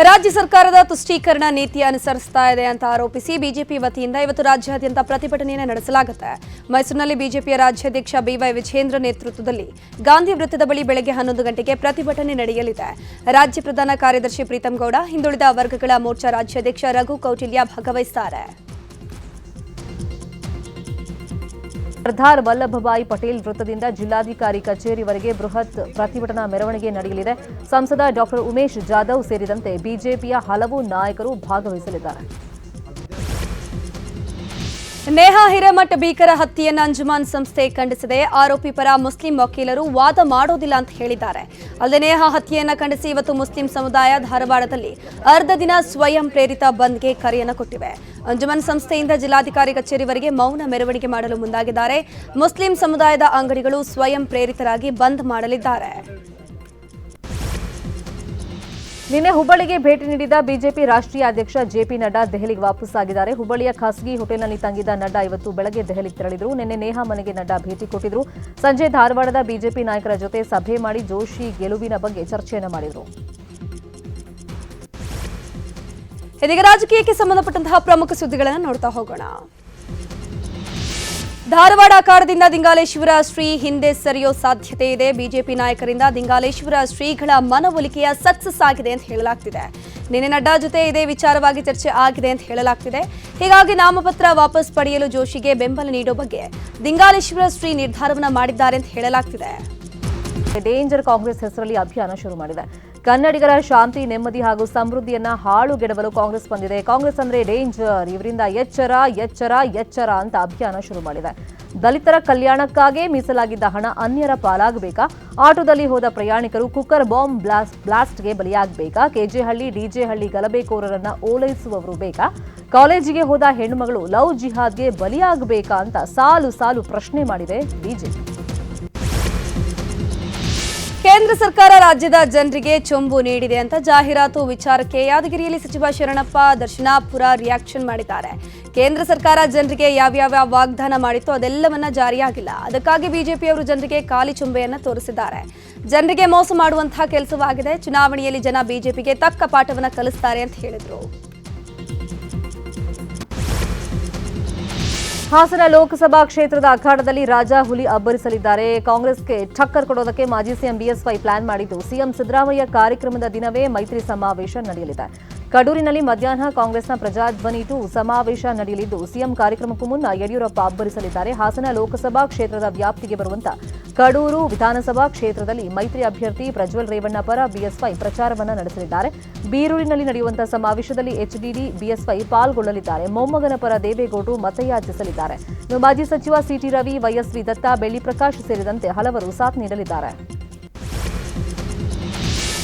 ರಾಜ್ಯ ಸರ್ಕಾರದ ತುಷ್ಟೀಕರಣ ನೀತಿ ಅನುಸರಿಸ್ತಾ ಇದೆ ಅಂತ ಆರೋಪಿಸಿ ಬಿಜೆಪಿ ವತಿಯಿಂದ ಇವತ್ತು ರಾಜ್ಯಾದ್ಯಂತ ಪ್ರತಿಭಟನೆಯನ್ನು ನಡೆಸಲಾಗುತ್ತೆ. ಮೈಸೂರಿನಲ್ಲಿ ಬಿಜೆಪಿಯ ರಾಜ್ಯಾಧ್ಯಕ್ಷ ಬಿವೈ ವಿಜೇಂದ್ರ ನೇತೃತ್ವದಲ್ಲಿ ಗಾಂಧಿ ವೃತ್ತದ ಬಳಿ ಬೆಳಗ್ಗೆ 11 ಗಂಟೆಗೆ ಪ್ರತಿಭಟನೆ ನಡೆಯಲಿದೆ. ರಾಜ್ಯ ಪ್ರಧಾನ ಕಾರ್ಯದರ್ಶಿ ಪ್ರೀತಂ ಗೌಡ, ಹಿಂದುಳಿದ ವರ್ಗಗಳ ಮೋರ್ಚಾ ರಾಜ್ಯಾಧ್ಯಕ್ಷ ರಘು ಕೌಟಿಲ್ಯ ಭಾಗವಹಿಸುತ್ತಾರೆ. ಸರ್ದಾರ್ ವಲ್ಲಭಭಾಯಿ ಪಟೇಲ್ ವೃತ್ತದಿಂದ ಜಿಲ್ಲಾಧಿಕಾರಿ ಕಚೇರಿವರೆಗೆ ಬೃಹತ್ ಪ್ರತಿಭಟನಾ ಮೆರವಣಿಗೆ ನಡೆಯಲಿದೆ. ಸಂಸದ ಡಾಕ್ಟರ್ ಉಮೇಶ್ ಜಾಧವ್ ಸೇರಿದಂತೆ ಬಿಜೆಪಿಯ ಹಲವು ನಾಯಕರು ಭಾಗವಹಿಸಲಿದ್ದಾರೆ. ನೇಹಾ ಹಿರೇಮಠ್ ಭೀಕರ ಹತ್ಯೆಯನ್ನು ಅಂಜುಮಾನ್ ಸಂಸ್ಥೆ ಖಂಡಿಸಿದೆ. ಆರೋಪಿ ಪರ ಮುಸ್ಲಿಂ ವಕೀಲರು ವಾದ ಮಾಡೋದಿಲ್ಲ ಅಂತ ಹೇಳಿದ್ದಾರೆ. ಅಲ್ಲದೆ ನೇಹಾ ಹತ್ಯೆಯನ್ನು ಖಂಡಿಸಿ ಇವತ್ತು ಮುಸ್ಲಿಂ ಸಮುದಾಯ ಧಾರವಾಡದಲ್ಲಿ ಅರ್ಧ ದಿನ ಸ್ವಯಂ ಪ್ರೇರಿತ ಬಂದ್ಗೆ ಕರೆಯನ್ನು ಕೊಟ್ಟಿವೆ. ಅಂಜುಮನ್ ಸಂಸ್ಥೆಯಿಂದ ಜಿಲ್ಲಾಧಿಕಾರಿ ಕಚೇರಿವರೆಗೆ ಮೌನ ಮೆರವಣಿಗೆ ಮಾಡಲು ಮುಂದಾಗಿದ್ದಾರೆ. ಮುಸ್ಲಿಂ ಸಮುದಾಯದ ಅಂಗಡಿಗಳು ಸ್ವಯಂ ಪ್ರೇರಿತರಾಗಿ ಬಂದ್ ಮಾಡಲಿದ್ದಾರೆ. ನಿನ್ನೆ ಹುಬ್ಬಳ್ಳಿಗೆ ಭೇಟಿ ನೀಡಿದ ಬಿಜೆಪಿ ರಾಷ್ಟ್ರೀಯ ಅಧ್ಯಕ್ಷ ಜೆಪಿ ನಡ್ಡಾ ದೆಹಲಿಗೆ ವಾಪಸ್ಸಾಗಿದ್ದಾರೆ. ಹುಬ್ಬಳ್ಳಿಯ ಖಾಸಗಿ ಹೋಟೆಲ್ನಲ್ಲಿ ತಂಗಿದ್ದ ನಡ್ಡಾ ಇವತ್ತು ಬೆಳಗ್ಗೆ ದೆಹಲಿಗೆ ತೆರಳಿದರು. ನಿನ್ನೆ ನೇಹಾ ಮನೆಗೆ ನಡ್ಡಾ ಭೇಟಿ ಕೊಟ್ಟಿದ್ರು. ಸಂಜೆ ಧಾರವಾಡದ ಬಿಜೆಪಿ ನಾಯಕರ ಜೊತೆ ಸಭೆ ಮಾಡಿ ಜೋಶಿ ಗೆಲುವಿನ ಬಗ್ಗೆ ಚರ್ಚೆಯನ್ನು ಮಾಡಿದರು. ಇದೀಗ ರಾಜಕೀಯಕ್ಕೆ ಸಂಬಂಧಪಟ್ಟಂತಹ ಪ್ರಮುಖ ಸುದ್ದಿಗಳನ್ನು ನೋಡ್ತಾ ಹೋಗೋಣ. ಧಾರವಾಡ ಅಖಾಡದಿಂದ ದಿಂಗಾಲೇಶ್ವರ ಶ್ರೀ ಹಿಂದೆ ಸರಿಯೋ ಸಾಧ್ಯತೆ ಇದೆ. ಬಿಜೆಪಿ ನಾಯಕರಿಂದ ದಿಂಗಾಲೇಶ್ವರ ಶ್ರೀಗಳ ಮನವೊಲಿಕೆಯ ಸಕ್ಸಸ್ ಆಗಿದೆ ಅಂತ ಹೇಳಲಾಗ್ತಿದೆ. ನಿನ್ನೆ ನಡ್ಡಾ ಜೊತೆ ಇದೇ ವಿಚಾರವಾಗಿ ಚರ್ಚೆ ಆಗಿದೆ ಅಂತ ಹೇಳಲಾಗ್ತಿದೆ. ಹೀಗಾಗಿ ನಾಮಪತ್ರ ವಾಪಸ್ ಪಡೆಯಲು ಜೋಶಿಗೆ ಬೆಂಬಲ ನೀಡೋ ಬಗ್ಗೆ ದಿಂಗಾಲೇಶ್ವರ ಶ್ರೀ ನಿರ್ಧಾರವನ್ನ ಮಾಡಿದ್ದಾರೆ ಅಂತ ಹೇಳಲಾಗ್ತಿದೆ. ಡೇಂಜರ್ ಕಾಂಗ್ರೆಸ್ ಹೆಸರಲ್ಲಿ ಅಭಿಯಾನ ಶುರು ಮಾಡಿದೆ. ಕನ್ನಡಿಗರ ಶಾಂತಿ, ನೆಮ್ಮದಿ ಹಾಗೂ ಸಮೃದ್ಧಿಯನ್ನ ಹಾಳುಗೆಡವಲು ಕಾಂಗ್ರೆಸ್ ಬಂದಿದೆ. ಕಾಂಗ್ರೆಸ್ ಅಂದ್ರೆ ಡೇಂಜರ್, ಇವರಿಂದ ಎಚ್ಚರ ಎಚ್ಚರ ಎಚ್ಚರ ಅಂತ ಅಭಿಯಾನ ಶುರು ಮಾಡಿದೆ. ದಲಿತರ ಕಲ್ಯಾಣಕ್ಕಾಗೇ ಮೀಸಲಾಗಿದ್ದ ಹಣ ಅನ್ಯರ ಪಾಲಾಗಬೇಕಾ? ಆಟೋದಲ್ಲಿ ಹೋದ ಪ್ರಯಾಣಿಕರು ಕುಕ್ಕರ್ ಬಾಂಬ್ ಬ್ಲಾಸ್ಟ್ಗೆ ಬಲಿಯಾಗಬೇಕಾ? ಕೆಜೆಹಳ್ಳಿ ಡಿಜೆಹಳ್ಳಿ ಗಲಭೆಕೋರರನ್ನ ಓಲೈಸುವವರು ಬೇಕಾ? ಕಾಲೇಜಿಗೆ ಹೋದ ಹೆಣ್ಣುಮಗಳು ಲವ್ ಜಿಹಾದ್ಗೆ ಬಲಿಯಾಗಬೇಕಾ ಅಂತ ಸಾಲು ಸಾಲು ಪ್ರಶ್ನೆ ಮಾಡಿದೆ ಬಿಜೆಪಿ. ಕೇಂದ್ರ ಸರ್ಕಾರ ರಾಜ್ಯದ ಜನರಿಗೆ ಚೊಂಬು ನೀಡಿದೆ ಅಂತ ಜಾಹೀರಾತು ವಿಚಾರಕ್ಕೆ ಯಾದಗಿರಿಯಲ್ಲಿ ಸಚಿವ ಶರಣಪ್ಪ ದರ್ಶನಾಪುರ ರಿಯಾಕ್ಷನ್ ಮಾಡಿದ್ದಾರೆ. ಕೇಂದ್ರ ಸರ್ಕಾರ ಜನರಿಗೆ ಯಾವ್ಯಾವ ವಾಗ್ದಾನ ಮಾಡಿತ್ತು ಅದೆಲ್ಲವನ್ನ ಜಾರಿಯಾಗಿಲ್ಲ. ಅದಕ್ಕಾಗಿ ಬಿಜೆಪಿಯವರು ಜನರಿಗೆ ಖಾಲಿ ಚೊಂಬೆಯನ್ನ ತೋರಿಸಿದ್ದಾರೆ. ಜನರಿಗೆ ಮೋಸ ಮಾಡುವಂತಹ ಕೆಲಸವಾಗಿದೆ. ಚುನಾವಣೆಯಲ್ಲಿ ಜನ ಬಿಜೆಪಿಗೆ ತಕ್ಕ ಪಾಠವನ್ನ ಕಲಿಸ್ತಾರೆ ಅಂತ ಹೇಳಿದ್ರು. ಹಾಸನ ಲೋಕಸಭಾ ಕ್ಷೇತ್ರದ ಅಖಾಡದಲ್ಲಿ ರಾಜಾ ಹುಲಿ ಅಬ್ಬರಿಸಲಿದ್ದಾರೆ. ಕಾಂಗ್ರೆಸ್ಗೆ ಟಕ್ಕರ್ ಕೊಡೋದಕ್ಕೆ ಮಾಜಿ ಸಿಎಂ ಬಿಎಸ್ವೈ ಪ್ಲಾನ್ ಮಾಡಿದ್ದು, ಸಿಎಂ ಸಿದ್ದರಾಮಯ್ಯ ಕಾರ್ಯಕ್ರಮದ ದಿನವೇ ಮೈತ್ರಿ ಸಮಾವೇಶ ನಡೆಯಲಿದೆ. ಕಡೂರಿನಲ್ಲಿ ಮಧ್ಯಾಹ್ನ ಕಾಂಗ್ರೆಸ್ನ ಪ್ರಜಾಧ್ವನಿ 2 ಸಮಾವೇಶ ನಡೆಯಲಿದ್ದು, ಸಿಎಂ ಕಾರ್ಯಕ್ರಮಕ್ಕೂ ಮುನ್ನ ಯಡಿಯೂರಪ್ಪ ಅಬ್ಬರಿಸಲಿದ್ದಾರೆ. ಹಾಸನ ಲೋಕಸಭಾ ಕ್ಷೇತ್ರದ ವ್ಯಾಪ್ತಿಗೆ ಬರುವಂತ ಕಡೂರು ವಿಧಾನಸಭಾ ಕ್ಷೇತ್ರದಲ್ಲಿ ಮೈತ್ರಿ ಅಭ್ಯರ್ಥಿ ಪ್ರಜ್ವಲ್ ರೇವಣ್ಣ ಪರ ಬಿಎಸ್ವೈ ಪ್ರಚಾರವನ್ನು ನಡೆಸಲಿದ್ದಾರೆ. ಬೀರೂರಿನಲ್ಲಿ ನಡೆಯುವಂತಹ ಸಮಾವೇಶದಲ್ಲಿ ಎಚ್ಡಿಡಿ ಬಿಎಸ್ವೈ ಪಾಲ್ಗೊಳ್ಳಲಿದ್ದಾರೆ. ಮೊಮ್ಮಗನ ಪರ ದೇವೇಗೌಡರು ಮತಯಾಚಿಸಲಿದ್ದಾರೆ. ಮಾಜಿ ಸಚಿವ ಸಿಟಿ ರವಿ, ವೈಎಸ್ವಿ ದತ್ತ, ಬೆಳ್ಳಿ ಪ್ರಕಾಶ್ ಸೇರಿದಂತೆ ಹಲವರು ಸಾಥ್ ನೀಡಲಿದ್ದಾರೆ.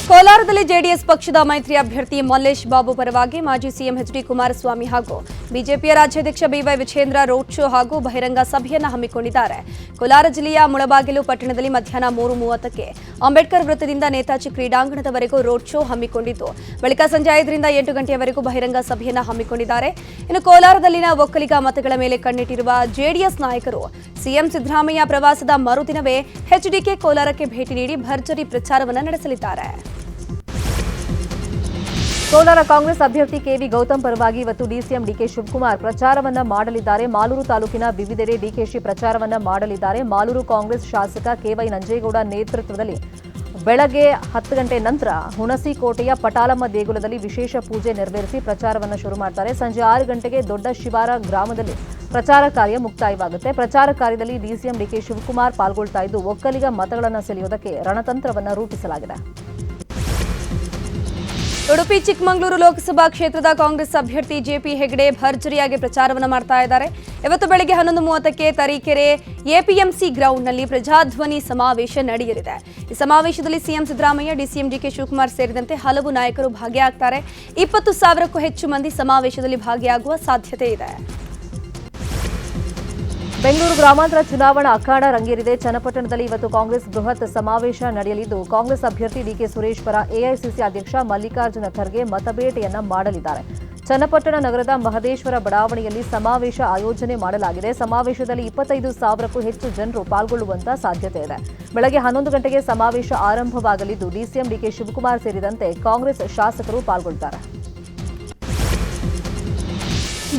ಕೋಲಾರದಲ್ಲಿ ಜೆಡಿಎಸ್ ಪಕ್ಷದ ಮೈತ್ರಿ ಅಭ್ಯರ್ಥಿ ಮಲ್ಲೇಶ್ ಬಾಬು ಪರವಾಗಿ ಮಾಜಿ ಸಿಎಂ ಎಚ್ಡಿ ಕುಮಾರಸ್ವಾಮಿ ಹಾಗೂ ಬಿಜೆಪಿಯ ರಾಜ್ಯಾಧ್ಯಕ್ಷ ಬಿವೈ ವಿಜೇಂದ್ರ ರೋಡ್ ಶೋ ಹಾಗೂ ಬಹಿರಂಗ ಸಭೆಯನ್ನು ಹಮ್ಮಿಕೊಂಡಿದ್ದಾರೆ. ಕೋಲಾರ ಜಿಲ್ಲೆಯ ಮುಳಬಾಗಿಲು ಪಟ್ಟಣದಲ್ಲಿ ಮಧ್ಯಾಹ್ನ 3:30ಕ್ಕೆ ಅಂಬೇಡ್ಕರ್ ವೃತ್ತದಿಂದ ನೇತಾಜಿ ಕ್ರೀಡಾಂಗಣದವರೆಗೂ ರೋಡ್ ಶೋ ಹಮ್ಮಿಕೊಂಡಿದ್ದು, ಬಳಿಕ ಸಂಜೆ 5ರಿಂದ 8 ಗಂಟೆಯವರೆಗೂ ಬಹಿರಂಗ ಸಭೆಯನ್ನು ಹಮ್ಮಿಕೊಂಡಿದ್ದಾರೆ. ಇನ್ನು ಕೋಲಾರದಲ್ಲಿನ ಒಕ್ಕಲಿಗ ಮತಗಳ ಮೇಲೆ ಕಣ್ಣಿಟ್ಟಿರುವ ಜೆಡಿಎಸ್ ನಾಯಕರು ಸಿಎಂ ಸಿದ್ದರಾಮಯ್ಯ ಪ್ರವಾಸದ ಮರುದಿನವೇ ಎಚ್ಡಿಕೆ ಕೋಲಾರಕ್ಕೆ ಭೇಟಿ ನೀಡಿ ಭರ್ಜರಿ ಪ್ರಚಾರವನ್ನು ನಡೆಸಲಿದ್ದಾರೆ. ಕೋಲಾರ ಕಾಂಗ್ರೆಸ್ ಅಭ್ಯರ್ಥಿ ಕೆವಿ ಗೌತಮ್ ಪರವಾಗಿ ಇವತ್ತು ಡಿಸಿಎಂ ಡಿಕೆ ಶಿವಕುಮಾರ್ ಪ್ರಚಾರವನ್ನ ಮಾಡಲಿದ್ದಾರೆ. ಮಾಲೂರು ತಾಲೂಕಿನ ವಿವಿಧೆಡೆ ಡಿಕೆಶಿ ಪ್ರಚಾರವನ್ನ ಮಾಡಲಿದ್ದಾರೆ. ಮಾಲೂರು ಕಾಂಗ್ರೆಸ್ ಶಾಸಕ ಕೆವೈ ನಂಜೇಗೌಡ ನೇತೃತ್ವದಲ್ಲಿ ಬೆಳಗ್ಗೆ 10 ಗಂಟೆ ನಂತರ ಹುಣಸಿಕೋಟೆಯ ಪಟಾಲಮ್ಮ ದೇಗುಲದಲ್ಲಿ ವಿಶೇಷ ಪೂಜೆ ನೆರವೇರಿಸಿ ಪ್ರಚಾರವನ್ನು ಶುರು ಮಾಡ್ತಾರೆ. ಸಂಜೆ 6 ಗಂಟೆಗೆ ದೊಡ್ಡ ಶಿವಾರ ಗ್ರಾಮದಲ್ಲಿ ಪ್ರಚಾರ ಕಾರ್ಯ ಮುಕ್ತಾಯವಾಗುತ್ತೆ. ಪ್ರಚಾರ ಕಾರ್ಯದಲ್ಲಿ ಡಿಸಿಎಂ ಡಿಕೆ ಶಿವಕುಮಾರ್ ಪಾಲ್ಗೊಳ್ತಾ ಇದ್ದು, ಒಕ್ಕಲಿಗ ಮತಗಳನ್ನು ಸೆಳೆಯುವುದಕ್ಕೆ ರಣತಂತ್ರವನ್ನು ರೂಪಿಸಲಾಗಿದೆ. ಉಡುಪಿ ಚಿಕ್ಕಮಗಳೂರು ಲೋಕಸಭಾ ಕ್ಷೇತ್ರದ ಕಾಂಗ್ರೆಸ್ ಅಭ್ಯರ್ಥಿ ಜೆಪಿ ಹೆಗಡೆ ಭರ್ಜರಿಯಾಗಿ ಪ್ರಚಾರವನ್ನು ಮಾಡ್ತಾ ಇದ್ದಾರೆ. ಇವತ್ತು ಬೆಳಗ್ಗೆ 11:30ಕ್ಕೆ ತರೀಕೆರೆ ಎಪಿಎಂಸಿ ಗ್ರೌಂಡ್ನಲ್ಲಿ ಪ್ರಜಾಧ್ವನಿ ಸಮಾವೇಶ ನಡೆಯಲಿದೆ. ಈ ಸಮಾವೇಶದಲ್ಲಿ ಸಿಎಂ ಸಿದ್ದರಾಮಯ್ಯ, ಡಿಸಿಎಂ ಡಿಕೆ ಶಿವಕುಮಾರ್ ಸೇರಿದಂತೆ ಹಲವು ನಾಯಕರು ಭಾಗಿಯಾಗ್ತಾರೆ. 20,000ಕ್ಕೂ ಹೆಚ್ಚು ಮಂದಿ ಸಮಾವೇಶದಲ್ಲಿ ಭಾಗಿಯಾಗುವ ಸಾಧ್ಯತೆ ಇದೆ. ಬೆಂಗಳೂರು ಗ್ರಾಮಾಂತರ ಚುನಾವಣಾ ಅಖಾಡ ರಂಗೇರಿದೆ. ಚನ್ನಪಟ್ಟಣದಲ್ಲಿ ಇವತ್ತು ಕಾಂಗ್ರೆಸ್ ಬೃಹತ್ ಸಮಾವೇಶ ನಡೆಯಲಿದ್ದು, ಕಾಂಗ್ರೆಸ್ ಅಭ್ಯರ್ಥಿ ಡಿಕೆ ಸುರೇಶ್ ಪರ ಎಐಸಿಸಿ ಅಧ್ಯಕ್ಷ ಮಲ್ಲಿಕಾರ್ಜುನ ಖರ್ಗೆ ಮತಬೇಟೆಯನ್ನ ಮಾಡಲಿದ್ದಾರೆ. ಚನ್ನಪಟ್ಟಣ ನಗರದ ಮಹದೇಶ್ವರ ಬಡಾವಣೆಯಲ್ಲಿ ಸಮಾವೇಶ ಆಯೋಜನೆ ಮಾಡಲಾಗಿದೆ. ಸಮಾವೇಶದಲ್ಲಿ 25,000ಕ್ಕೂ ಹೆಚ್ಚು ಜನರು ಪಾಲ್ಗೊಳ್ಳುವಂತ ಸಾಧ್ಯತೆ ಇದೆ. ಬೆಳಗ್ಗೆ 11 ಗಂಟೆಗೆ ಸಮಾವೇಶ ಆರಂಭವಾಗಲಿದ್ದು ಡಿಸಿಎಂ ಡಿಕೆ ಶಿವಕುಮಾರ್ ಸೇರಿದಂತೆ ಕಾಂಗ್ರೆಸ್ ಶಾಸಕರು ಪಾಲ್ಗೊಳ್ಳುತ್ತಾರೆ.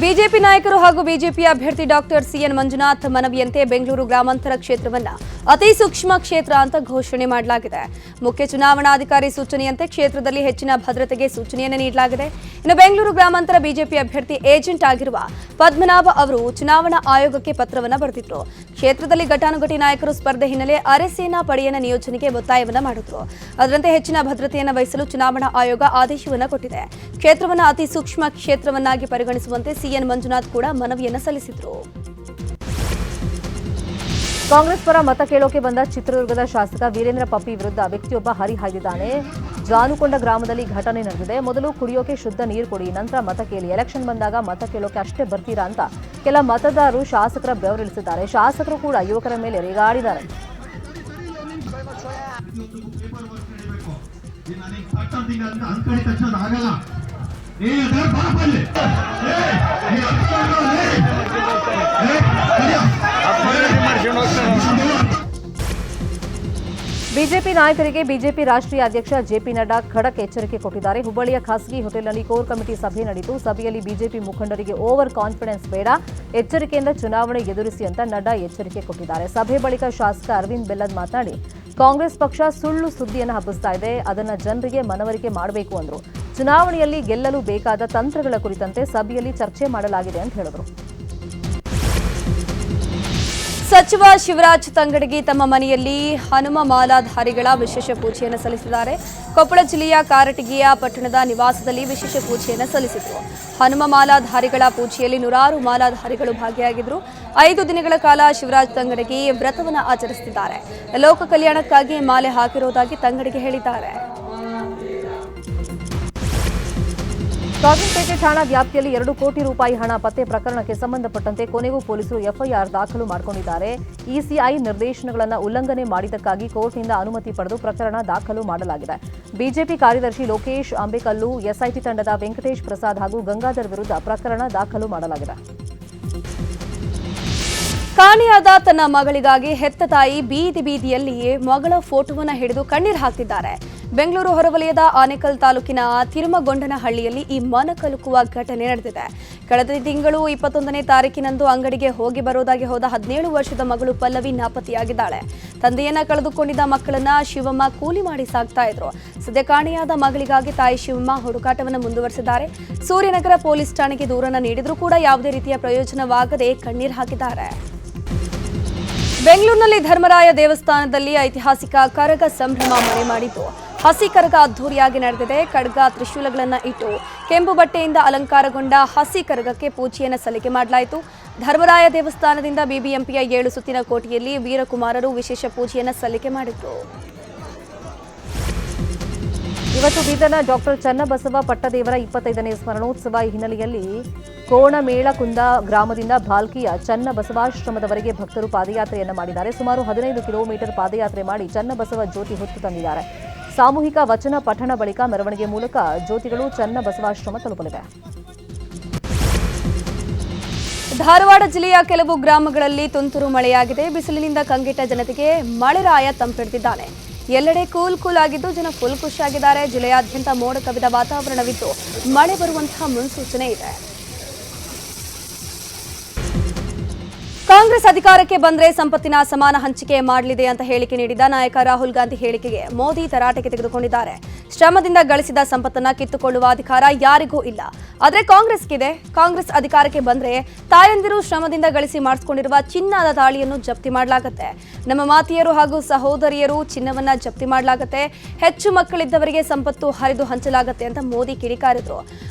ಬಿಜೆಪಿ ನಾಯಕರು ಹಾಗೂ ಬಿಜೆಪಿ ಅಭ್ಯರ್ಥಿ ಡಾಕ್ಟರ್ ಸಿಎನ್ ಮಂಜುನಾಥ್ ಮನವಿಯಂತೆ ಬೆಂಗಳೂರು ಗ್ರಾಮಾಂತರ ಕ್ಷೇತ್ರವನ್ನ ಅತಿ ಸೂಕ್ಷ್ಮ ಕ್ಷೇತ್ರ ಅಂತ ಘೋಷಣೆ ಮಾಡಲಾಗಿದೆ. ಮುಖ್ಯ ಚುನಾವಣಾಧಿಕಾರಿ ಸೂಚನೆಯಂತೆ ಕ್ಷೇತ್ರದಲ್ಲಿ ಹೆಚ್ಚಿನ ಭದ್ರತೆಗೆ ಸೂಚನೆಯನ್ನು ನೀಡಲಾಗಿದೆ. ಇನ್ನು ಬೆಂಗಳೂರು ಗ್ರಾಮಾಂತರ ಬಿಜೆಪಿ ಅಭ್ಯರ್ಥಿ ಏಜೆಂಟ್ ಆಗಿರುವ ಪದ್ಮನಾಭ ಅವರು ಚುನಾವಣಾ ಆಯೋಗಕ್ಕೆ ಪತ್ರವನ್ನು ಬರೆದಿದ್ರು. ಕ್ಷೇತ್ರದಲ್ಲಿ ಘಟಾನುಘಟಿ ನಾಯಕರು ಸ್ಪರ್ಧೆ ಹಿನ್ನೆಲೆ ಅರೆಸೇನಾ ಪಡೆಯನ್ನ ನಿಯೋಜನೆಗೆ ಒತ್ತಾಯವನ್ನ ಮಾಡಿದ್ರು. ಅದರಂತೆ ಹೆಚ್ಚಿನ ಭದ್ರತೆಯನ್ನು ವಹಿಸಲು ಚುನಾವಣಾ ಆಯೋಗ ಆದೇಶವನ್ನ ಕೊಟ್ಟಿದೆ. ಕ್ಷೇತ್ರವನ್ನು ಅತಿ ಸೂಕ್ಷ್ಮ ಕ್ಷೇತ್ರವನ್ನಾಗಿ ಪರಿಗಣಿಸುವಂತೆ ಸಿಎನ್ ಮಂಜುನಾಥ್ ಕೂಡ ಮನವಿಯನ್ನು ಸಲ್ಲಿಸಿದ್ರು. ಕಾಂಗ್ರೆಸ್ ಪರ ಮತ ಕೇಳೋಕೆ ಬಂದ ಚಿತ್ರದುರ್ಗದ ಶಾಸಕ ವೀರೇಂದ್ರ ಪಪ್ಪಿ ವಿರುದ್ಧ ವ್ಯಕ್ತಿಯೊಬ್ಬ ಹರಿಹಾಯ್ದಿದ್ದಾನೆ. ಜಾನುಕೊಂಡ ಗ್ರಾಮದಲ್ಲಿ ಘಟನೆ ನಡೆದಿದೆ. ಮೊದಲು ಕುಡಿಯೋಕೆ ಶುದ್ಧ ನೀರು ಕೊಡಿ, ನಂತರ ಮತ ಕೇಳಿ. ಎಲೆಕ್ಷನ್ ಬಂದಾಗ ಮತ ಕೇಳೋಕೆ ಅಷ್ಟೇ ಬರ್ತೀರಾ ಅಂತ ಕೆಲ ಮತದಾರರು ಶಾಸಕರ ಬೆವರಿಳಿಸಿದ್ದಾರೆ. ಶಾಸಕರು ಕೂಡ ಯುವಕರ ಮೇಲೆ ರೇಗಾಡಿದ್ದಾರೆ. ಬಿಜೆಪಿ ನಾಯಕರಿಗೆ ಬಿಜೆಪಿ ರಾಷ್ಟ್ರೀಯ ಅಧ್ಯಕ್ಷ ಜೆಪಿ ನಡ್ಡಾ ಖಡಕ್ ಎಚ್ಚರಿಕೆ ಕೊಟ್ಟಿದ್ದಾರೆ. ಹುಬ್ಬಳ್ಳಿಯ ಖಾಸಗಿ ಹೋಟೆಲ್ನಲ್ಲಿ ಕೋರ್ ಕಮಿಟಿ ಸಭೆ ನಡೆಯಿತು. ಸಭೆಯಲ್ಲಿ ಬಿಜೆಪಿ ಮುಖಂಡರಿಗೆ ಓವರ್ ಕಾನ್ಫಿಡೆನ್ಸ್ ಬೇಡ, ಎಚ್ಚರಿಕೆಯಿಂದ ಚುನಾವಣೆ ಎದುರಿಸಿ ಅಂತ ನಡ್ಡಾ ಎಚ್ಚರಿಕೆ ಕೊಟ್ಟಿದ್ದಾರೆ. ಸಭೆ ಬಳಿಕ ಶಾಸಕ ಅರವಿಂದ್ ಬೆಲ್ಲದ್ ಮಾತನಾಡಿ, ಕಾಂಗ್ರೆಸ್ ಪಕ್ಷ ಸುಳ್ಳು ಸುದ್ದಿಯನ್ನು ಹಬ್ಬಿಸ್ತಾ ಇದೆ, ಅದನ್ನ ಜನರಿಗೆ ಮನವರಿಕೆ ಮಾಡಬೇಕು ಅಂದ್ರು. ಚುನಾವಣೆಯಲ್ಲಿ ಗೆಲ್ಲಲು ಬೇಕಾದ ತಂತ್ರಗಳ ಕುರಿತಂತೆ ಸಭೆಯಲ್ಲಿ ಚರ್ಚೆ ಮಾಡಲಾಗಿದೆ ಅಂತ ಹೇಳಿದರು. ಸಚಿವ ಶಿವರಾಜ್ ತಂಗಡಗಿ ತಮ್ಮ ಮನೆಯಲ್ಲಿ ಹನುಮ ಮಾಲಾಧಾರಿಗಳ ವಿಶೇಷ ಪೂಜೆಯನ್ನು ಸಲ್ಲಿಸಿದ್ದಾರೆ. ಕೊಪ್ಪಳ ಜಿಲ್ಲೆಯ ಕಾರಟಗಿಯ ಪಟ್ಟಣದ ನಿವಾಸದಲ್ಲಿ ವಿಶೇಷ ಪೂಜೆಯನ್ನು ಸಲ್ಲಿಸಿದರು. ಹನುಮ ಮಾಲಾಧಾರಿಗಳ ಪೂಜೆಯಲ್ಲಿ ನೂರಾರು ಮಾಲಾಧಾರಿಗಳು ಭಾಗಿಯಾಗಿದ್ದರು. 5 ದಿನಗಳ ಕಾಲ ಶಿವರಾಜ್ ತಂಗಡಗಿ ವ್ರತವನ್ನು ಆಚರಿಸುತ್ತಿದ್ದಾರೆ. ಲೋಕ ಕಲ್ಯಾಣಕ್ಕಾಗಿ ಮಾಲೆ ಹಾಕಿರುವುದಾಗಿ ತಂಗಡಗಿ ಹೇಳಿದ್ದಾರೆ. ಕಾಗಂಪೇಟೆ ಠಾಣಾ ವ್ಯಾಪ್ತಿಯಲ್ಲಿ 2 ಕೋಟಿ ರೂಪಾಯಿ ಹಣ ಪತ್ತೆ ಪ್ರಕರಣಕ್ಕೆ ಸಂಬಂಧಪಟ್ಟಂತೆ ಕೊನೆಗೂ ಪೊಲೀಸರು ಎಫ್ಐಆರ್ ದಾಖಲು ಮಾಡಿಕೊಂಡಿದ್ದಾರೆ. ಇಸಿಐ ನಿರ್ದೇಶನಗಳನ್ನು ಉಲ್ಲಂಘನೆ ಮಾಡಿದ್ದಕ್ಕಾಗಿ ಕೋರ್ಟ್ನಿಂದ ಅನುಮತಿ ಪಡೆದು ಪ್ರಕರಣ ದಾಖಲು ಮಾಡಲಾಗಿದೆ. ಬಿಜೆಪಿ ಕಾರ್ಯದರ್ಶಿ ಲೋಕೇಶ್ ಅಂಬೇಕಲ್ಲು, ಎಸ್ಐಟಿ ತಂಡದ ವೆಂಕಟೇಶ್ ಪ್ರಸಾದ್ ಹಾಗೂ ಗಂಗಾಧರ್ ವಿರುದ್ಧ ಪ್ರಕರಣ ದಾಖಲು ಮಾಡಲಾಗಿದೆ. ಕಾಣೆಯಾದ ತನ್ನ ಮಗಳಿಗಾಗಿ ಹೆತ್ತ ತಾಯಿ ಬೀದಿ ಬೀದಿಯಲ್ಲಿ ಮಗಳ ಫೋಟೋವನ್ನು ಹಿಡಿದು ಕಣ್ಣೀರು ಹಾಕ್ತಿದ್ದಾರೆ. ಬೆಂಗಳೂರು ಹೊರವಲಯದ ಆನೇಕಲ್ ತಾಲೂಕಿನ ತಿರುಮಗೊಂಡನಹಳ್ಳಿಯಲ್ಲಿ ಈ ಮನ ಕಲುಕುವ ಘಟನೆ ನಡೆದಿದೆ. ಕಳೆದ ತಿಂಗಳು 21ನೇ ತಾರೀಕಿನಂದು ಅಂಗಡಿಗೆ ಹೋಗಿ ಬರೋದಾಗಿ ಹೋದ 17 ವರ್ಷದ ಮಗಳು ಪಲ್ಲವಿ ನಾಪತ್ತೆಯಾಗಿದ್ದಾಳೆ. ತಂದೆಯನ್ನ ಕಳೆದುಕೊಂಡಿದ್ದ ಮಕ್ಕಳನ್ನ ಶಿವಮ್ಮ ಕೂಲಿ ಮಾಡಿ ಸಾಕ್ತಾ ಇದ್ರು. ಸದ್ಯ ಕಾಣೆಯಾದ ಮಗಳಿಗಾಗಿ ತಾಯಿ ಶಿವಮ್ಮ ಹುಡುಕಾಟವನ್ನು ಮುಂದುವರೆಸಿದ್ದಾರೆ. ಸೂರ್ಯನಗರ ಪೊಲೀಸ್ ಠಾಣೆಗೆ ದೂರನ್ನು ನೀಡಿದ್ರೂ ಕೂಡ ಯಾವುದೇ ರೀತಿಯ ಪ್ರಯೋಜನವಾಗದೆ ಕಣ್ಣೀರು ಹಾಕಿದ್ದಾರೆ. ಬೆಂಗಳೂರಿನಲ್ಲಿ ಧರ್ಮರಾಯ ದೇವಸ್ಥಾನದಲ್ಲಿ ಐತಿಹಾಸಿಕ ಕರಗ ಸಂಭ್ರಮ ಮನೆ ಮಾಡಿದ್ದು ಹಸಿ ಕರಗ ಅದ್ದೂರಿಯಾಗಿ ನಡೆದಿದೆ. ಖಡ್ಗ ತ್ರಿಶೂಲಗಳನ್ನು ಇಟ್ಟು ಕೆಂಪು ಬಟ್ಟೆಯಿಂದ ಅಲಂಕಾರಗೊಂಡ ಹಸಿ ಕರಗಕ್ಕೆ ಪೂಜೆಯನ್ನು ಸಲ್ಲಿಕೆ ಮಾಡಲಾಯಿತು. ಧರ್ಮರಾಯ ದೇವಸ್ಥಾನದಿಂದ ಬಿಬಿಎಂಪಿಯ 7 ಸುತ್ತಿನ ಕೋಟೆಯಲ್ಲಿ ವೀರಕುಮಾರರು ವಿಶೇಷ ಪೂಜೆಯನ್ನು ಸಲ್ಲಿಕೆ ಮಾಡಿದ್ರು. ಇವತ್ತು ಬೀದರ್ನ ಡಾಕ್ಟರ್ ಚನ್ನಬಸವ ಪಟ್ಟದೇವರ 25ನೇ ಸ್ಮರಣೋತ್ಸವ ಹಿನ್ನೆಲೆಯಲ್ಲಿ ಕೋಣಮೇಳಕುಂದ ಗ್ರಾಮದಿಂದ ಭಾಲ್ಕಿಯ ಚನ್ನಬಸವಾಶ್ರಮದವರೆಗೆ ಭಕ್ತರು ಪಾದಯಾತ್ರೆಯನ್ನು ಮಾಡಿದ್ದಾರೆ. ಸುಮಾರು 15 ಕಿಲೋಮೀಟರ್ ಪಾದಯಾತ್ರೆ ಮಾಡಿ ಚನ್ನಬಸವ ಜ್ಯೋತಿ ಹೊತ್ತು ತಂದಿದ್ದಾರೆ. ಸಾಮೂಹಿಕ ವಚನ ಪಠಣ ಬಳಿಕ ಮೆರವಣಿಗೆ ಮೂಲಕ ಜ್ಯೋತಿಗಳು ಚನ್ನಬಸವಾಶ್ರಮ ತಲುಪಲಿವೆ. ಧಾರವಾಡ ಜಿಲ್ಲೆಯ ಕೆಲವು ಗ್ರಾಮಗಳಲ್ಲಿ ತುಂತುರು ಮಳೆಯಾಗಿದೆ. ಬಿಸಿಲಿನಿಂದ ಕಂಗೆಟ್ಟ ಜನತೆಗೆ ಮಳೆರಾಯ ತಂಪೆರೆದಿದ್ದಾನೆ. ಎಲ್ಲೆಡೆ ಕೂಲ್ ಆಗಿದ್ದು ಜನ ಫುಲ್ ಖುಷಿಯಾಗಿದ್ದಾರೆ. ಜಿಲ್ಲೆಯಾದ್ಯಂತ ಮೋಡ ಕವಿದ ವಾತಾವರಣವಿದ್ದು ಮಳೆ ಬರುವಂತಹ ಮುನ್ಸೂಚನೆ ಇದೆ. ಕಾಂಗ್ರೆಸ್ ಅಧಿಕಾರಕ್ಕೆ ಬಂದರೆ ಸಂಪತ್ತಿನ ಸಮಾನ ಹಂಚಿಕೆ ಮಾಡಲಿದೆ ಅಂತ ಹೇಳಿಕೆ ನೀಡಿದ ನಾಯಕ ರಾಹುಲ್ ಗಾಂಧಿ ಹೇಳಿಕೆಗೆ ಮೋದಿ ತರಾಟೆಗೆ ತೆಗೆದುಕೊಂಡಿದ್ದಾರೆ. ಶ್ರಮದಿಂದ ಗಳಿಸಿದ ಸಂಪತ್ತನ್ನ ಕಿತ್ತುಕೊಳ್ಳುವ ಅಧಿಕಾರ ಯಾರಿಗೂ ಇಲ್ಲ, ಆದರೆ ಕಾಂಗ್ರೆಸ್ಗಿದೆ. ಕಾಂಗ್ರೆಸ್ ಅಧಿಕಾರಕ್ಕೆ ಬಂದ್ರೆ ತಾಯಂದಿರು ಶ್ರಮದಿಂದ ಗಳಿಸಿ ಮಾಡಿಸಿಕೊಂಡಿರುವ ಚಿನ್ನದ ತಾಳಿಯನ್ನು ಜಪ್ತಿ ಮಾಡಲಾಗುತ್ತೆ. ನಮ್ಮ ಮಾತೆಯರು ಹಾಗೂ ಸಹೋದರಿಯರು ಚಿನ್ನವನ್ನ ಜಪ್ತಿ ಮಾಡಲಾಗುತ್ತೆ. ಹೆಚ್ಚು ಮಕ್ಕಳಿದ್ದವರಿಗೆ ಸಂಪತ್ತು ಹರಿದು ಹಂಚಲಾಗುತ್ತೆ ಅಂತ ಮೋದಿ ಕಿಡಿಕಾರಿದ್ರು.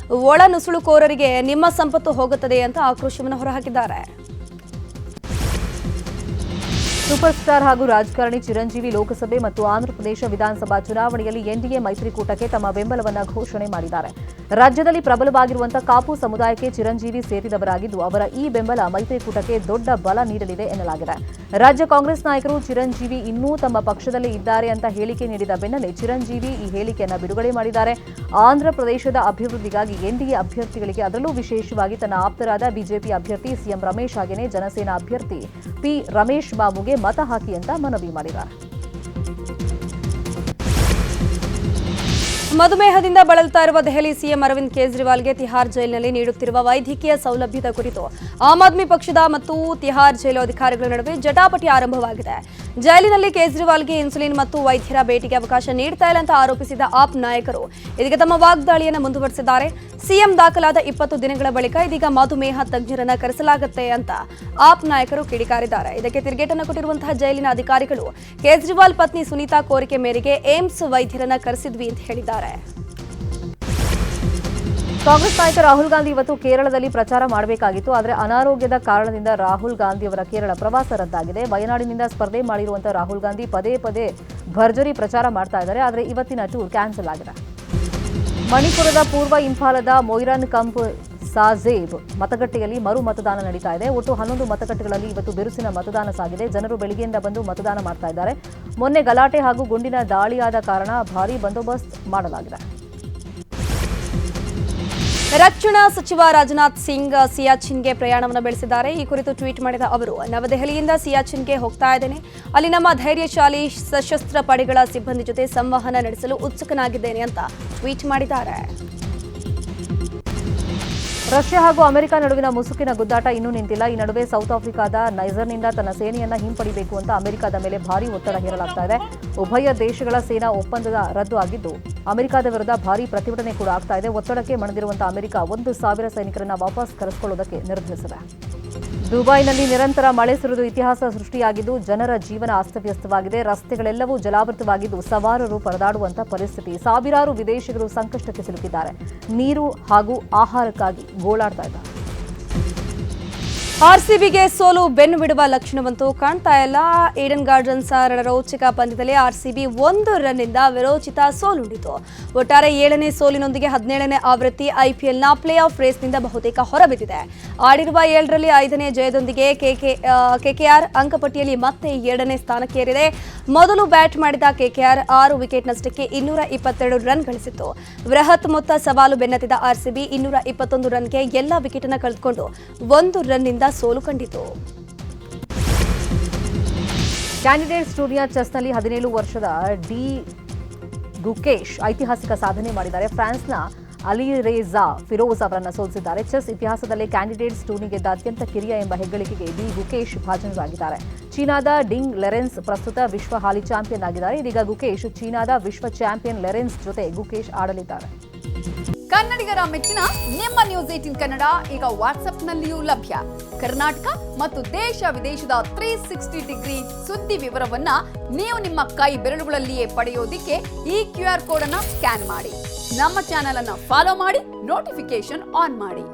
ಒಳ ನುಸುಳುಕೋರರಿಗೆ ನಿಮ್ಮ ಸಂಪತ್ತು ಹೋಗುತ್ತದೆ ಅಂತ ಆಕ್ರೋಶವನ್ನು ಹೊರಹಾಕಿದ್ದಾರೆ. ಸೂಪರ್ ಸ್ಟಾರ್ ಹಾಗೂ ರಾಜಕಾರಣಿ ಚಿರಂಜೀವಿ ಲೋಕಸಭೆ ಮತ್ತು ಆಂಧ್ರಪ್ರದೇಶ ವಿಧಾನಸಭಾ ಚುನಾವಣೆಯಲ್ಲಿ ಎನ್ಡಿಎ ಮೈತ್ರಿಕೂಟಕ್ಕೆ ತಮ್ಮ ಬೆಂಬಲವನ್ನು ಘೋಷಣೆ ಮಾಡಿದ್ದಾರೆ. ರಾಜ್ಯದಲ್ಲಿ ಪ್ರಬಲವಾಗಿರುವಂತಹ ಕಾಪು ಸಮುದಾಯಕ್ಕೆ ಚಿರಂಜೀವಿ ಸೇರಿದವರಾಗಿದ್ದು ಅವರ ಈ ಬೆಂಬಲ ಮೈತ್ರಿಕೂಟಕ್ಕೆ ದೊಡ್ಡ ಬಲ ನೀಡಲಿದೆ ಎನ್ನಲಾಗಿದೆ. ರಾಜ್ಯ ಕಾಂಗ್ರೆಸ್ ನಾಯಕರು ಚಿರಂಜೀವಿ ಇನ್ನೂ ತಮ್ಮ ಪಕ್ಷದಲ್ಲೇ ಇದ್ದಾರೆ ಅಂತ ಹೇಳಿಕೆ ನೀಡಿದ ಬೆನ್ನಲ್ಲೇ ಚಿರಂಜೀವಿ ಈ ಹೇಳಿಕೆಯನ್ನು ಬಿಡುಗಡೆ ಮಾಡಿದ್ದಾರೆ. ಆಂಧ್ರಪ್ರದೇಶದ ಅಭಿವೃದ್ಧಿಗಾಗಿ ಎನ್ಡಿಎ ಅಭ್ಯರ್ಥಿಗಳಿಗೆ ಅದರಲ್ಲೂ ವಿಶೇಷವಾಗಿ ತನ್ನ ಆಪ್ತರಾದ ಬಿಜೆಪಿ ಅಭ್ಯರ್ಥಿ ಸಿಎಂ ರಮೇಶ್ ಹಾಗೆಯೇ ಜನಸೇನಾ ಅಭ್ಯರ್ಥಿ ಪಿ ರಮೇಶ್ ಬಾಬುಗೆ ಮತ ಹಾಕಿ ಅಂತ ಮನವಿ ಮಾಡಿದ್ದಾರೆ. ಮಧುಮೇಹದಿಂದ ಬಳಲ್ತಾ ಇರುವ ದೆಹಲಿ ಸಿಎಂ ಅರವಿಂದ್ ಕೇಜ್ರಿವಾಲ್ಗೆ ತಿಹಾರ್ ಜೈಲಿನಲ್ಲಿ ನೀಡುತ್ತಿರುವ ವೈದ್ಯಕೀಯ ಸೌಲಭ್ಯದ ಕುರಿತು ಆಮ್ ಆದ್ಮಿ ಪಕ್ಷದ ಮತ್ತು ತಿಹಾರ್ ಜೈಲು ಅಧಿಕಾರಿಗಳ ನಡುವೆ ಜಟಾಪಟಿ ಆರಂಭವಾಗಿದೆ. ಜೈಲಿನಲ್ಲಿ ಕೇಜ್ರಿವಾಲ್ಗೆ ಇನ್ಸುಲಿನ್ ಮತ್ತು ವೈದ್ಯರ ಭೇಟಿಗೆ ಅವಕಾಶ ನೀಡ್ತಾ ಇಲ್ಲ ಅಂತ ಆರೋಪಿಸಿದ ಆಪ್ ನಾಯಕರು ಇದೀಗ ತಮ್ಮ ವಾಗ್ದಾಳಿಯನ್ನು ಮುಂದುವರೆಸಿದ್ದಾರೆ. ಸಿಎಂ ದಾಖಲಾದ 20 ದಿನಗಳ ಬಳಿಕ ಇದೀಗ ಮಧುಮೇಹ ತಜ್ಞರನ್ನ ಕರೆಸಲಾಗುತ್ತೆ ಅಂತ ಆಪ್ ನಾಯಕರು ಕಿಡಿಕಾರಿದ್ದಾರೆ. ಇದಕ್ಕೆ ತಿರುಗೇಟನ್ನು ಕೊಟ್ಟಿರುವಂತಹ ಜೈಲಿನ ಅಧಿಕಾರಿಗಳು ಕೇಜ್ರಿವಾಲ್ ಪತ್ನಿ ಸುನೀತಾ ಕೋರಿಕೆ ಮೇರೆಗೆ ಏಮ್ಸ್ ವೈದ್ಯರನ್ನ ಕರೆಸಿದ್ವಿ ಅಂತ ಹೇಳಿದ್ದಾರೆ. ಕಾಂಗ್ರೆಸ್ ನಾಯಕ ರಾಹುಲ್ ಗಾಂಧಿ ಇವತ್ತು ಕೇರಳದಲ್ಲಿ ಪ್ರಚಾರ ಮಾಡಬೇಕಾಗಿತ್ತು. ಆದರೆ ಅನಾರೋಗ್ಯದ ಕಾರಣದಿಂದ ರಾಹುಲ್ ಗಾಂಧಿ ಅವರ ಕೇರಳ ಪ್ರವಾಸ ರದ್ದಾಗಿದೆ. ವಯನಾಡಿನಿಂದ ಸ್ಪರ್ಧೆ ಮಾಡಿರುವಂತಹ ರಾಹುಲ್ ಗಾಂಧಿ ಪದೇ ಪದೇ ಭರ್ಜರಿ ಪ್ರಚಾರ ಮಾಡ್ತಾ ಇದ್ದಾರೆ. ಆದರೆ ಇವತ್ತಿನ ಟೂರ್ ಕ್ಯಾನ್ಸಲ್ ಆಗಿದೆ. ಮಣಿಪುರದ ಪೂರ್ವ ಇಂಫಾಲದ ಮೊಯ್ರಾನ್ ಕಂಪ್ ಸಾಜೇಬ್ ಮತಗಟ್ಟೆಯಲ್ಲಿ ಮರು ಮತದಾನ ನಡೀತಾ ಇದೆ. ಒಟ್ಟು 11 ಮತಗಟ್ಟೆಗಳಲ್ಲಿ ಇವತ್ತು ಬಿರುಸಿನ ಮತದಾನ ಸಾಗಿದೆ. ಜನರು ಬೆಳಗ್ಗೆಯಿಂದ ಬಂದು ಮತದಾನ ಮಾಡ್ತಾ ಇದ್ದಾರೆ. ಮೊನ್ನೆ ಗಲಾಟೆ ಹಾಗೂ ಗುಂಡಿನ ದಾಳಿಯಾದ ಕಾರಣ ಭಾರೀ ಬಂದೋಬಸ್ತ್ ಮಾಡಲಾಗಿದೆ. ರಕ್ಷಣಾ ಸಚಿವ ರಾಜನಾಥ್ ಸಿಂಗ್ ಸಿಯಾಚಿನ್ಗೆ ಪ್ರಯಾಣವನ್ನು ಬೆಳೆಸಿದ್ದಾರೆ. ಈ ಕುರಿತು ಟ್ವೀಟ್ ಮಾಡಿದ ಅವರು, ನವದೆಹಲಿಯಿಂದ ಸಿಯಾಚಿನ್ಗೆ ಹೋಗ್ತಾ ಇದ್ದೇನೆ. ಅಲ್ಲಿ ನಮ್ಮ ಧೈರ್ಯಶಾಲಿ ಸಶಸ್ತ್ರ ಪಡೆಗಳ ಸಿಬ್ಬಂದಿ ಜೊತೆ ಸಂವಹನ ನಡೆಸಲು ಉತ್ಸುಕನಾಗಿದ್ದೇನೆ ಅಂತ ಟ್ವೀಟ್ ಮಾಡಿದ್ದಾರೆ. ರಷ್ಯಾ ಹಾಗೂ ಅಮೆರಿಕ ನಡುವಿನ ಮುಸುಕಿನ ಗುದ್ದಾಟ ಇನ್ನೂ ನಿಂತಿಲ್ಲ. ಈ ನಡುವೆ ಸೌತ್ ಆಫ್ರಿಕಾದ ನೈಜರ್ನಿಂದ ತನ್ನ ಸೇನೆಯನ್ನ ಹಿಂಪಡಿಬೇಕು ಅಂತ ಅಮೆರಿಕದ ಮೇಲೆ ಭಾರೀ ಒತ್ತಡ ಹೇರಲಾಗ್ತಾ ಇದೆ. ಉಭಯ ದೇಶಗಳ ಸೇನಾ ಒಪ್ಪಂದದ ರದ್ದು ಆಗಿದ್ದು ಅಮೆರಿಕದ ವಿರುದ್ಧ ಭಾರೀ ಪ್ರತಿಭಟನೆ ಕೂಡ ಆಗ್ತಾ ಇದೆ. ಒತ್ತಡಕ್ಕೆ ಮಣಿದಿರುವಂತಹ ಅಮೆರಿಕ 1,000 ಸೈನಿಕರನ್ನ ವಾಪಸ್ ಕರೆಸಿಕೊಳ್ಳುವುದಕ್ಕೆ ನಿರ್ಧರಿಸಿದೆ. ದುಬೈನಲ್ಲಿ ನಿರಂತರ ಮಳೆ ಸುರಿದು ಇತಿಹಾಸ ಸೃಷ್ಟಿಯಾಗಿದ್ದು ಜನರ ಜೀವನ ಅಸ್ತವ್ಯಸ್ತವಾಗಿದೆ. ರಸ್ತೆಗಳೆಲ್ಲವೂ ಜಲಾವೃತವಾಗಿದ್ದು ಸವಾರರು ಪರದಾಡುವಂತಹ ಪರಿಸ್ಥಿತಿ. ಸಾವಿರಾರು ವಿದೇಶಿಗರು ಸಂಕಷ್ಟಕ್ಕೆ ಸಿಲುಕಿದ್ದಾರೆ. ನೀರು ಹಾಗೂ ಆಹಾರಕ್ಕಾಗಿ ಗೋಳಾಡ್ತಾ ಇದ್ದಾರೆ. ಆರ್ಸಿಬಿಗೆ ಸೋಲು ಬೆನ್ನು ಬಿಡುವ ಲಕ್ಷಣವಂತೂ ಕಾಣ್ತಾ ಇಲ್ಲ. ಈಡನ್ ಗಾರ್ಡನ್ಸ್ ರಣರೋಚಕ ಪಂದ್ಯದಲ್ಲಿ ಆರ್ಸಿಬಿ 1 ರನ್ನಿಂದ ವಿರೋಚಿತ ಸೋಲುಂಡಿತು. ಒಟ್ಟಾರೆ 7ನೇ ಸೋಲಿನೊಂದಿಗೆ 17ನೇ ಆವೃತ್ತಿ ಐಪಿಎಲ್ನ ಪ್ಲೇ ಆಫ್ ರೇಸ್ನಿಂದ ಬಹುತೇಕ ಹೊರಬಿದ್ದಿದೆ. ಆಡಿರುವ 7ರಲ್ಲಿ 5ನೇ ಜಯದೊಂದಿಗೆ ಕೆಕೆಆರ್ ಅಂಕಪಟ್ಟಿಯಲ್ಲಿ ಮತ್ತೆ 2ನೇ ಸ್ಥಾನಕ್ಕೇರಿದೆ. ಮೊದಲು ಬ್ಯಾಟ್ ಮಾಡಿದ ಕೆಕೆಆರ್ 6 ವಿಕೆಟ್ ನಷ್ಟಕ್ಕೆ 222 ರನ್ ಗಳಿಸಿತ್ತು. ಬೃಹತ್ ಮೊತ್ತ ಸವಾಲು ಬೆನ್ನತ್ತಿದ ಆರ್ಸಿಬಿ 221 ರನ್ಗೆ ಎಲ್ಲ ವಿಕೆಟ್ ಅನ್ನು ಕಳೆದುಕೊಂಡು 1 ರನ್ನಿಂದ ಸೋಲು ಕಂಡಿತು. ಕ್ಯಾಂಡಿಡೇಟ್ಸ್ ಟೂರ್ನಿಯ ಚೆಸ್ನಲ್ಲಿ 17 ವರ್ಷದ ಡಿ ಗುಕೇಶ್ ಐತಿಹಾಸಿಕ ಸಾಧನೆ ಮಾಡಿದ್ದಾರೆ. ಫ್ರಾನ್ಸ್ನ ಅಲಿರೇಜಾ ಫಿರೋಜ್ ಅವರನ್ನು ಸೋಲಿಸಿದ್ದಾರೆ. ಚೆಸ್ ಇತಿಹಾಸದಲ್ಲೇ ಕ್ಯಾಂಡಿಡೇಟ್ಸ್ ಟೂರ್ನಿ ಗೆದ್ದ ಅತ್ಯಂತ ಕಿರಿಯ ಎಂಬ ಹೆಗ್ಗಳಿಕೆಗೆ ಡಿ ಗುಕೇಶ್ ಭಾಜನರಾಗಿದ್ದಾರೆ. ಚೀನಾದ ಡಿಂಗ್ ಲೆರೆನ್ಸ್ ಪ್ರಸ್ತುತ ವಿಶ್ವ ಹಾಲಿ ಚಾಂಪಿಯನ್ ಆಗಿದ್ದಾರೆ. ಇದೀಗ ಗುಕೇಶ್ ಚೀನಾದ ವಿಶ್ವ ಚಾಂಪಿಯನ್ ಲೆರೆನ್ಸ್ ಜೊತೆ ಗುಕೇಶ್ ಆಡಲಿದ್ದಾರೆ. ಕನ್ನಡಿಗರ ಮೆಚ್ಚಿನ ನಿಮ್ಮ ನ್ಯೂಸ್ 18 ಕನ್ನಡ ಈಗ ವಾಟ್ಸ್ಆಪ್ನಲ್ಲಿಯೂ ಲಭ್ಯ. ಕರ್ನಾಟಕ ಮತ್ತು ದೇಶ ವಿದೇಶದ 360 ಡಿಗ್ರಿ ಸುದ್ದಿ ವಿವರವನ್ನ ನೀವು ನಿಮ್ಮ ಕೈ ಬೆರಳುಗಳಲ್ಲಿಯೇ ಪಡೆಯೋದಿಕ್ಕೆ ಈ QR ಕೋಡ್ ಅನ್ನ ಸ್ಕ್ಯಾನ್ ಮಾಡಿ. ನಮ್ಮ ಚಾನೆಲ್ ಅನ್ನ ಫಾಲೋ ಮಾಡಿ, ನೋಟಿಫಿಕೇಶನ್ ಆನ್ ಮಾಡಿ.